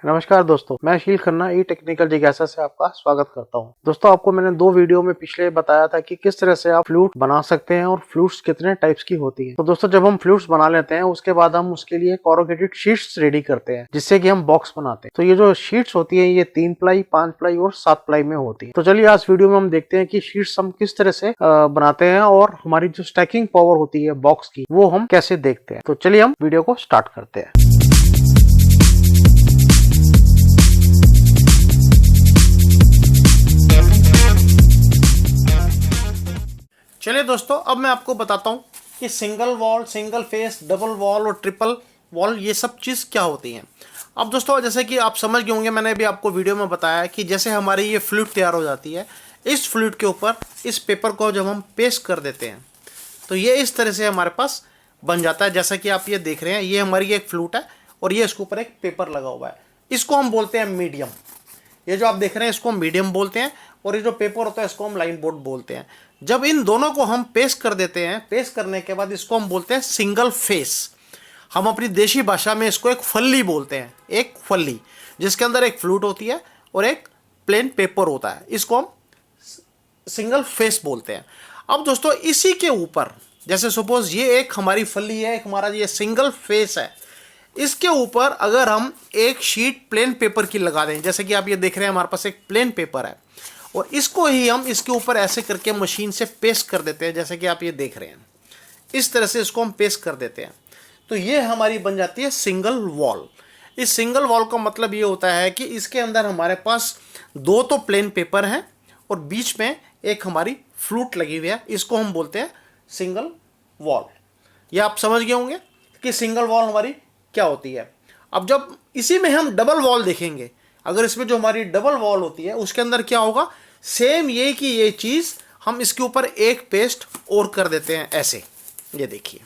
नमस्कार दोस्तों, मैं शील खन्ना ई टेक्निकल जिज्ञासा से आपका स्वागत करता हूं। दोस्तों, आपको मैंने 2 वीडियो में पिछले बताया था कि किस तरह से आप फ्लूट बना सकते हैं और फ्लूट्स कितने टाइप्स की होती हैं। तो दोस्तों, जब हम फ्लूट्स बना लेते हैं उसके बाद हम उसके लिए कोरुगेटेड शीट्स रेडी करते हैं जिससे कि हम बॉक्स बनाते हैं। तो ये जो शीट्स होती है ये 3 प्लाई, 5 प्लाई और 7 प्लाई में होती है। तो चलिए आज वीडियो में हम देखते हैं कि शीट्स हम किस तरह से बनाते हैं और हमारी जो स्टैकिंग पावर होती है बॉक्स की वो हम कैसे देखते हैं। तो चलिए हम वीडियो को स्टार्ट करते हैं। चलिए दोस्तों, अब मैं आपको बताता हूँ कि single wall, single phase, double wall और ट्रिपल वॉल ये सब चीज़ क्या होती हैं। अब दोस्तों, जैसे कि आप समझ गए होंगे, मैंने भी आपको वीडियो में बताया कि जैसे हमारी ये फ्लूइड तैयार हो जाती है, इस फ्लूइड के ऊपर इस पेपर को जब हम पेस्ट कर देते हैं तो ये इस तरह से हमारे पास बन जाता है। जैसा कि आप ये देख रहे हैं, ये हमारी एक फ्लूइड है और ये इसके ऊपर एक पेपर लगा हुआ है। इसको हम बोलते हैं मीडियम। ये जो आप देख रहे हैं इसको हम मीडियम बोलते हैं और ये जो पेपर होता है इसको हम लाइन बोर्ड बोलते हैं। जब इन दोनों को हम पेस्ट कर देते हैं, पेस्ट करने के बाद इसको हम बोलते हैं सिंगल फेस। हम अपनी देशी भाषा में इसको एक फल्ली बोलते हैं, एक फल्ली जिसके अंदर एक फ्लूट होती है और एक प्लेन पेपर होता है। इसको हम सिंगल फेस बोलते हैं। अब दोस्तों, इसी के ऊपर जैसे सपोज ये एक हमारी फल्ली है, एक हमारा ये सिंगल फेस है, इसके ऊपर अगर हम एक शीट प्लेन पेपर की लगा दें, जैसे कि आप ये देख रहे हैं हमारे पास एक प्लेन पेपर है और इसको ही हम इसके ऊपर ऐसे करके मशीन से पेस्ट कर देते हैं, जैसे कि आप ये देख रहे हैं इस तरह से इसको हम पेस्ट कर देते हैं, तो ये हमारी बन जाती है सिंगल वॉल। इस सिंगल वॉल का मतलब ये होता है कि इसके अंदर हमारे पास 2 तो प्लेन पेपर हैं और बीच में एक हमारी फ्लूट लगी हुई है। इसको हम बोलते हैं सिंगल वॉल। ये आप समझ गए होंगे कि सिंगल वॉल हमारी क्या होती है। अब जब इसी में हम डबल वॉल देखेंगे, अगर इसमें जो हमारी डबल वॉल होती है उसके अंदर क्या होगा, सेम ये कि ये चीज़ हम इसके ऊपर एक पेस्ट और कर देते हैं ऐसे, ये देखिए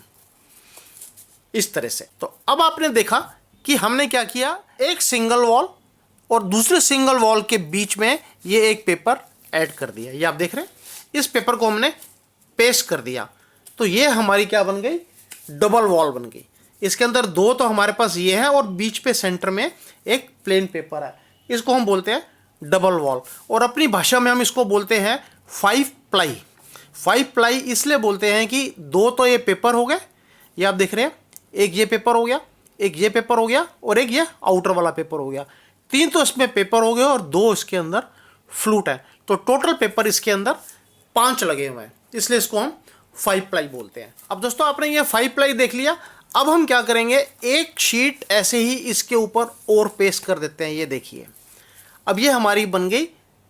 इस तरह से। तो अब आपने देखा कि हमने क्या किया, एक सिंगल वॉल और दूसरे सिंगल वॉल के बीच में ये एक पेपर ऐड कर दिया। ये आप देख रहे हैं, इस पेपर को हमने पेस्ट कर दिया तो ये हमारी क्या बन गई, डबल वॉल बन गई। इसके अंदर 2 तो हमारे पास ये है और बीच पे सेंटर में एक प्लेन पेपर है, इसको हम बोलते हैं डबल वॉल। और अपनी भाषा में हम इसको बोलते हैं 5 प्लाई। 5 प्लाई इसलिए बोलते हैं कि 2 तो ये पेपर हो गए, ये आप देख रहे हैं, एक ये पेपर हो गया, एक ये पेपर हो गया और एक ये आउटर वाला पेपर हो गया। 3 तो इसमें पेपर हो गए और 2 इसके अंदर फ्लूट है, तो टोटल पेपर इसके अंदर 5 लगे हुए हैं, इसलिए इसको हम 5 प्लाई बोलते हैं। अब दोस्तों, आपने ये 5 प्लाई देख लिया। अब हम क्या करेंगे, एक शीट ऐसे ही इसके ऊपर और पेस्ट कर देते हैं। ये देखिए, अब ये हमारी बन गई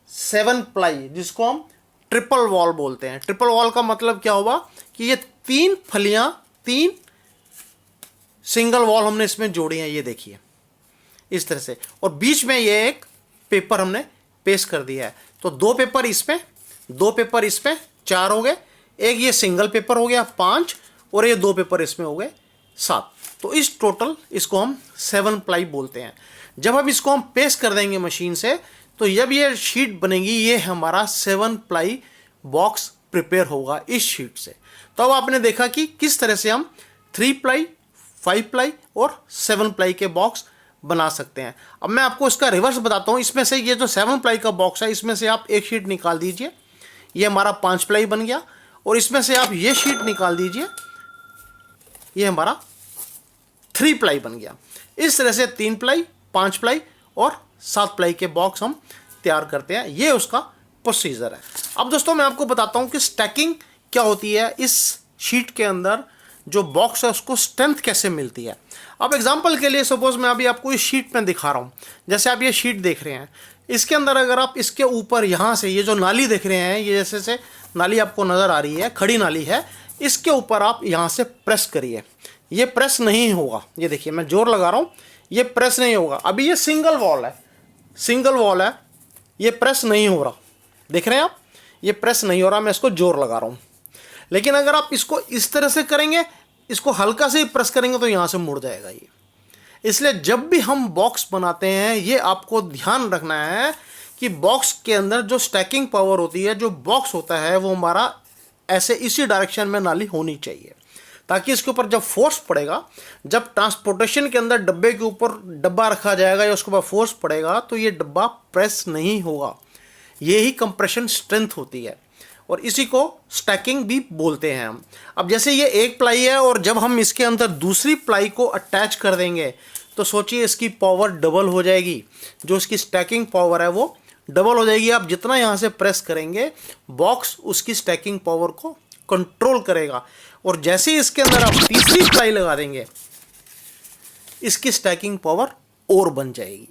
7 प्लाई, जिसको हम ट्रिपल वॉल बोलते हैं। ट्रिपल वॉल का मतलब क्या हुआ कि ये 3 फलियां, 3 सिंगल वॉल हमने इसमें जोड़ी हैं, ये देखिए इस तरह से, और बीच में ये एक पेपर हमने पेस्ट कर दिया है। तो 2 पेपर इसमें, 2 पेपर इसमें, 4 हो गए, एक ये सिंगल पेपर हो गया 5 और ये 2 पेपर इसमें हो गए 7। तो इस टोटल इसको हम 7 प्लाई बोलते हैं। जब हम इसको हम पेस्ट कर देंगे मशीन से, तो जब ये शीट बनेगी, ये हमारा 7 प्लाई बॉक्स प्रिपेयर होगा इस शीट से। तो अब आपने देखा कि किस तरह से हम 3 प्लाई, 5 प्लाई और 7 प्लाई के बॉक्स बना सकते हैं। अब मैं आपको इसका रिवर्स बताता हूँ। इसमें से ये जो 7 प्लाई का बॉक्स है, इसमें से आप एक शीट निकाल दीजिए, ये हमारा 5 प्लाई बन गया, और इसमें से आप ये शीट निकाल दीजिए, ये हमारा 3 प्लाई बन गया। इस तरह से 3 प्लाई, 5 प्लाई और 7 प्लाई के बॉक्स हम तैयार करते हैं। ये उसका प्रोसीजर है। अब दोस्तों, मैं आपको बताता हूँ कि स्टैकिंग क्या होती है, इस शीट के अंदर जो बॉक्स है उसको स्ट्रेंथ कैसे मिलती है। अब एग्जांपल के लिए सपोज मैं अभी आपको इस शीट में दिखा रहा हूँ, जैसे आप ये शीट देख रहे हैं, इसके अंदर अगर आप इसके ऊपर यहाँ से ये जो नाली देख रहे हैं, ये जैसे से नाली आपको नज़र आ रही है, खड़ी नाली है, इसके ऊपर आप यहाँ से प्रेस करिए, ये प्रेस नहीं होगा। ये देखिए, मैं जोर लगा रहा हूँ, ये प्रेस नहीं होगा। अभी ये सिंगल वॉल है, सिंगल वॉल है, ये प्रेस नहीं हो रहा, देख रहे हैं आप, ये प्रेस नहीं हो रहा, मैं इसको जोर लगा रहा हूँ। लेकिन अगर आप इसको इस तरह से करेंगे, इसको हल्का से प्रेस करेंगे तो यहाँ से मुड़ जाएगा ये। इसलिए जब भी हम बॉक्स बनाते हैं, ये आपको ध्यान रखना है कि बॉक्स के अंदर जो स्टैकिंग पावर होती है, जो बॉक्स होता है, वो हमारा ऐसे इसी डायरेक्शन में नाली होनी चाहिए, ताकि इसके ऊपर जब फोर्स पड़ेगा, जब ट्रांसपोर्टेशन के अंदर डब्बे के ऊपर डब्बा रखा जाएगा या उसके ऊपर फोर्स पड़ेगा तो ये डब्बा प्रेस नहीं होगा। ये ही कंप्रेशन स्ट्रेंथ होती है और इसी को स्टैकिंग भी बोलते हैं हम। अब जैसे ये एक प्लाई है और जब हम इसके अंदर दूसरी प्लाई को अटैच कर देंगे तो सोचिए इसकी पावर डबल हो जाएगी। जो इसकी स्टैकिंग पावर है वो डबल हो जाएगी। आप जितना यहाँ से प्रेस करेंगे बॉक्स उसकी स्टैकिंग पावर को कंट्रोल करेगा और जैसे ही इसके अंदर आप तीसरी प्लाई लगा देंगे इसकी स्टैकिंग पावर और बन जाएगी।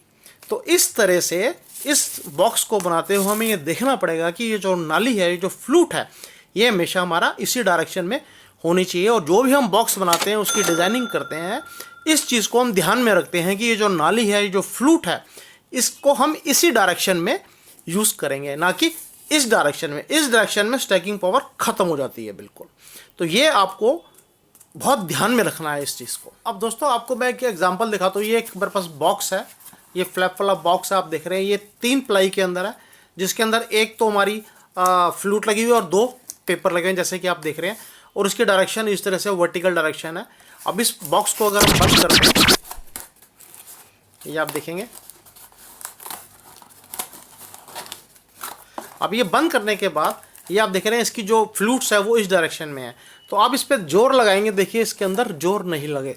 तो इस तरह से इस बॉक्स को बनाते हुए हमें ये देखना पड़ेगा कि ये जो नाली है, ये जो फ्लूट है, ये हमेशा हमारा इसी डायरेक्शन में होनी चाहिए। और जो भी हम बॉक्स बनाते हैं उसकी डिजाइनिंग करते हैं, इस चीज़ को हम ध्यान में रखते हैं कि ये जो नाली है, ये जो फ्लूट है, इसको हम इसी डायरेक्शन में यूज़ करेंगे, ना कि इस डायरेक्शन में। इस डायरेक्शन में स्टैकिंग पावर ख़त्म हो जाती है बिल्कुल। तो ये आपको बहुत ध्यान में रखना है इस चीज़ को। अब दोस्तों आपको मैं एक एग्जांपल दिखाता हूँ। ये एक मेरे पास बॉक्स है, ये फ्लैप वाला बॉक्स है, आप देख रहे हैं। ये 3 प्लाई के अंदर है, जिसके अंदर एक तो हमारी फ्लूट लगी हुई है और 2 पेपर लगे हुए हैं जैसे कि आप देख रहे हैं। और उसकी डायरेक्शन इस तरह से वर्टिकल डायरेक्शन है। अब इस बॉक्स को अगर हम बंद करते हैं, ये आप देखेंगे। अब ये बंद करने के बाद ये आप देख रहे हैं इसकी जो फ्लूट्स है वो इस डायरेक्शन में है। तो आप इस पर जोर लगाएंगे, देखिए इसके अंदर जोर नहीं लगे।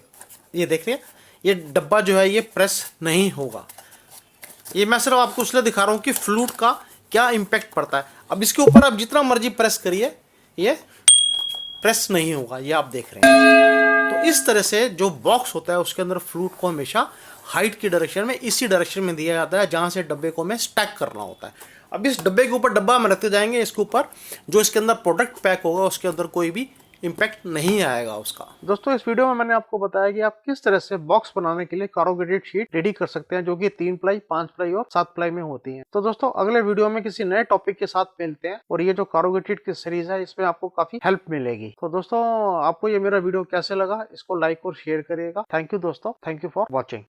ये देख रहे हैं, ये डब्बा जो है ये प्रेस नहीं होगा। ये मैं सिर्फ आपको इसलिए दिखा रहा हूँ कि फ्लूट का क्या इम्पैक्ट पड़ता है। अब इसके ऊपर आप जितना मर्जी प्रेस करिए ये प्रेस नहीं होगा, ये आप देख रहे हैं। तो इस तरह से जो बॉक्स होता है उसके अंदर फ्लूट को हमेशा हाइट की डायरेक्शन में, इसी डायरेक्शन में दिया जाता है जहाँ से डब्बे को हमें स्टैक करना होता है। अब इस डब्बे के ऊपर डब्बा हम रखते जाएंगे, इसके ऊपर जो इसके अंदर प्रोडक्ट पैक होगा उसके अंदर कोई भी इम्पैक्ट नहीं आएगा उसका। दोस्तों इस वीडियो में मैंने आपको बताया कि आप किस तरह से बॉक्स बनाने के लिए कारोगेटेड शीट रेडी कर सकते हैं, जो कि 3 प्लाई, 5 प्लाई और 7 प्लाई में होती हैं। तो दोस्तों अगले वीडियो में किसी नए टॉपिक के साथ मिलते हैं और ये जो कारोगेटेड की सीरीज है इसमें आपको काफी हेल्प मिलेगी। तो दोस्तों आपको ये मेरा वीडियो कैसे लगा इसको लाइक और शेयर करिएगा। थैंक यू दोस्तों, थैंक यू फॉर वॉचिंग।